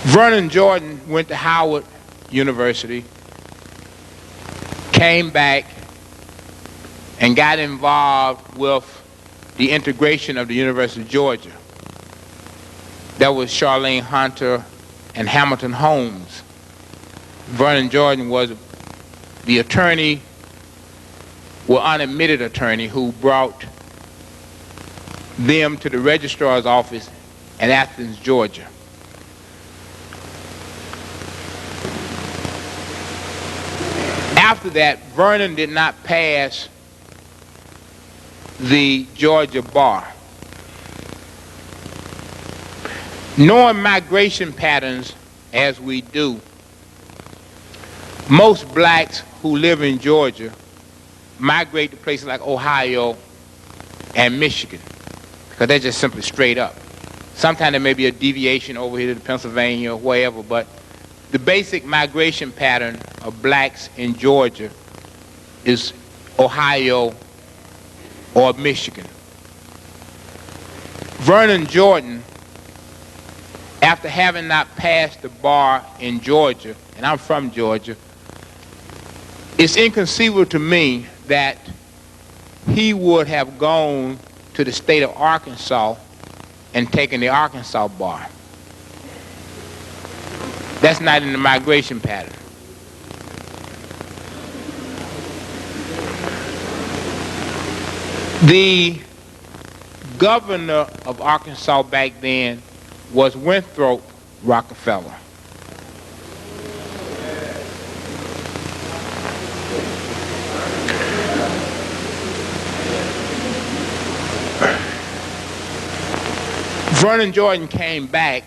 Vernon Jordan went to Howard University, came back, and got involved with the integration of the University of Georgia. That was Charlene Hunter and Hamilton Holmes. Vernon Jordan was the attorney, well, unadmitted attorney, who brought them to the registrar's office in Athens, Georgia. After that, Vernon did not pass the Georgia bar. Knowing migration patterns as we do, most blacks who live in Georgia migrate to places like Ohio and Michigan, because they're just simply straight up. Sometimes there may be a deviation over here to Pennsylvania or wherever, but the basic migration pattern of blacks in Georgia is Ohio or Michigan. Vernon Jordan, after having not passed the bar in Georgia, and I'm from Georgia, it's inconceivable to me that he would have gone to the state of Arkansas and taken the Arkansas bar. That's not in the migration pattern. The governor of Arkansas back then was Winthrop Rockefeller. Vernon Jordan came back,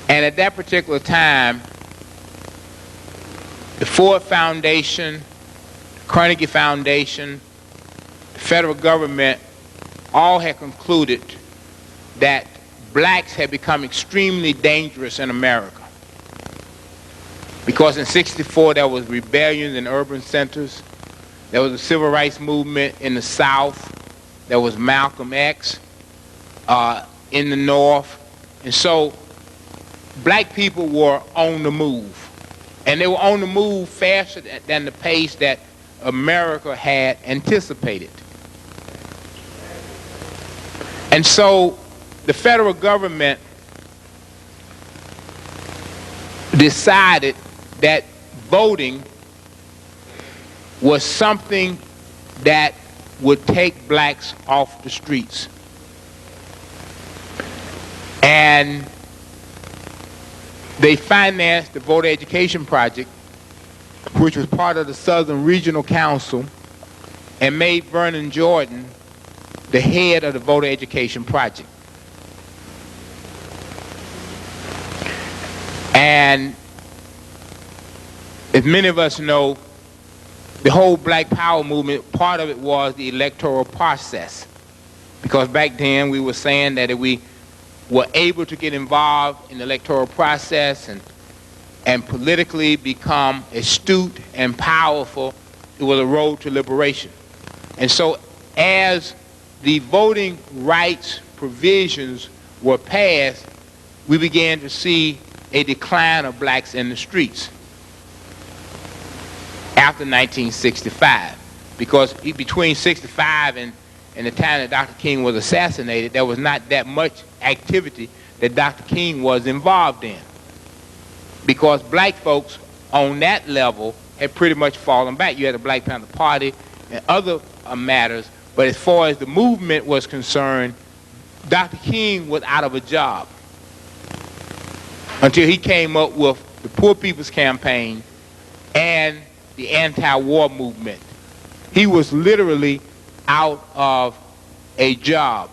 and at that particular time, the Ford Foundation, the Carnegie Foundation, the federal government all had concluded that blacks had become extremely dangerous in America. Because in '64 there was rebellions in urban centers, there was a civil rights movement in the South, there was Malcolm X in the North, and so black people were on the move. And they were on the move faster than the pace that America had anticipated. And so the federal government decided that voting was something that would take blacks off the streets. And they financed the Voter Education Project, which was part of the Southern Regional Council, and made Vernon Jordan the head of the Voter Education Project. And as many of us know, the whole Black Power movement, part of it was the electoral process. Because back then we were saying that if we were able to get involved in the electoral process and politically become astute and powerful, it was a road to liberation. And so as the voting rights provisions were passed, we began to see a decline of blacks in the streets after 1965. Because between 65 and the time that Dr. King was assassinated, there was not that much activity that Dr. King was involved in. Because black folks on that level had pretty much fallen back. You had the Black Panther Party and other matters, but as far as the movement was concerned, Dr. King was out of a job until he came up with the Poor People's Campaign and the anti-war movement. He was literally out of a job.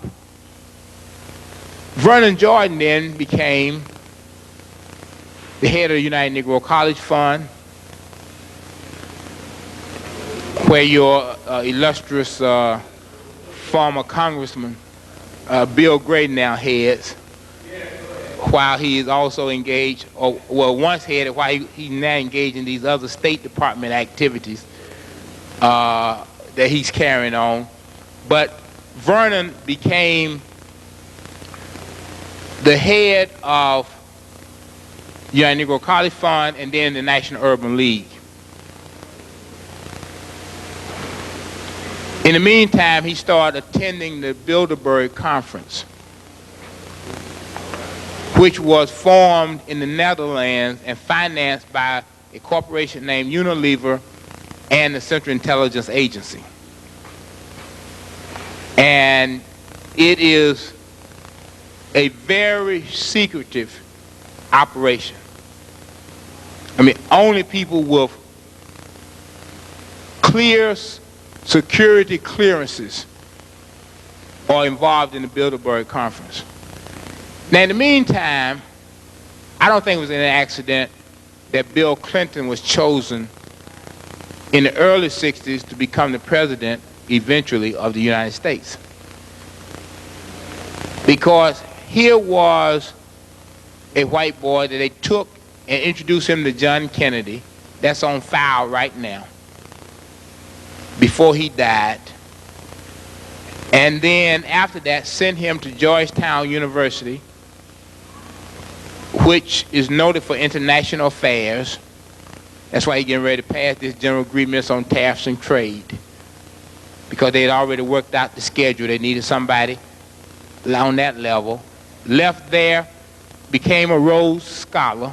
Vernon Jordan then became the head of the United Negro College Fund, where your illustrious former Congressman Bill Gray now heads, while he is also engaged, or well, once headed, while he's now engaged in these other State Department activities that he's carrying on. But Vernon became the head of United Negro College Fund, and then the National Urban League. In the meantime, he started attending the Bilderberg Conference, which was formed in the Netherlands and financed by a corporation named Unilever and the Central Intelligence Agency. And it is a very secretive operation. I mean, only people with clear security clearances are involved in the Bilderberg Conference. Now, in the meantime, I don't think it was an accident that Bill Clinton was chosen in the early 60s to become the president, eventually, of the United States. Because here was a white boy that they took and introduced him to John Kennedy. That's on file right now, before he died. And then after that, sent him to Georgetown University, which is noted for international affairs. That's why he's getting ready to pass this general agreements on tariffs and trade, because they had already worked out the schedule. They needed somebody on that level. Left there, became a Rhodes Scholar,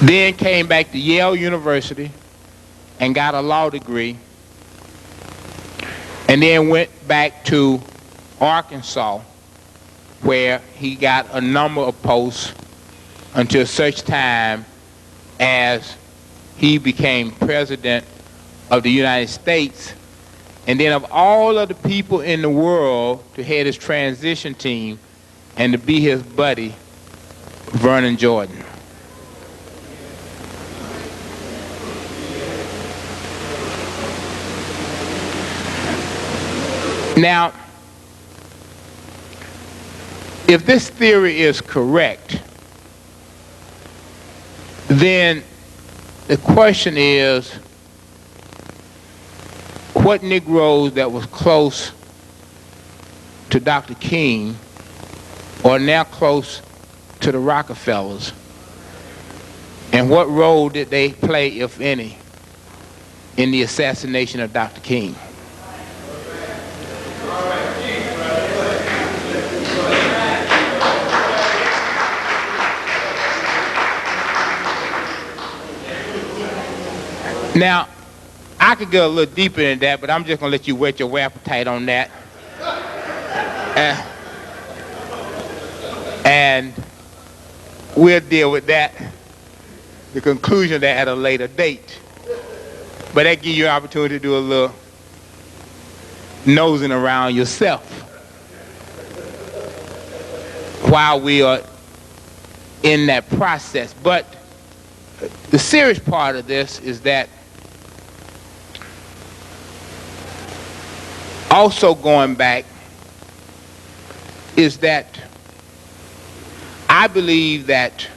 then came back to Yale University and got a law degree, and then went back to Arkansas, where he got a number of posts until such time as he became president of the United States. And then of all of the people in the world to head his transition team and to be his buddy, Vernon Jordan. Now, if this theory is correct, then the question is, what Negroes that was close to Dr. King are now close to the Rockefellers, and what role did they play, if any, in the assassination of Dr. King? Now, I could go a little deeper in that, but I'm just going to let you whet your appetite on that. And we'll deal with that, the conclusion of that, at a later date. But that gives you an opportunity to do a little nosing around yourself while we are in that process. But the serious part of this is that also going back is that I believe that,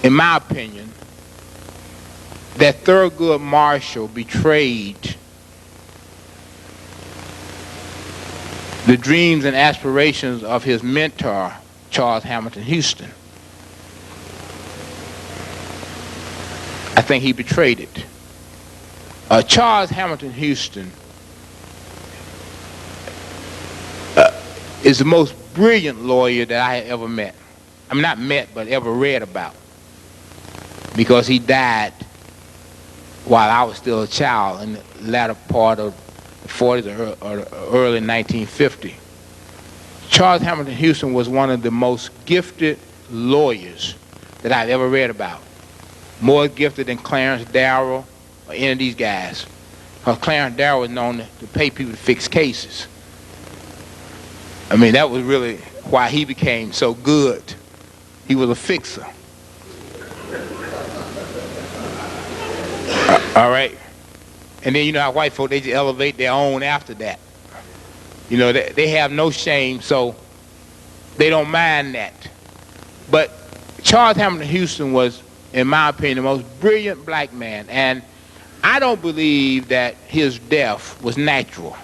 in my opinion, that Thurgood Marshall betrayed the dreams and aspirations of his mentor, Charles Hamilton Houston. I think he betrayed it. Charles Hamilton Houston is the most brilliant lawyer that I have ever met. I mean, not met, but ever read about, because he died while I was still a child in the latter part of the 40s or early 1950. Charles Hamilton Houston was one of the most gifted lawyers that I've ever read about. More gifted than Clarence Darrow or any of these guys. Because Clarence Darrow was known to pay people to fix cases. I mean, that was really why he became so good. He was a fixer. All right? And then, you know how white folk, they just elevate their own after that. You know, they have no shame, so they don't mind that. But Charles Hamilton Houston was, in my opinion, the most brilliant black man. And I don't believe that his death was natural.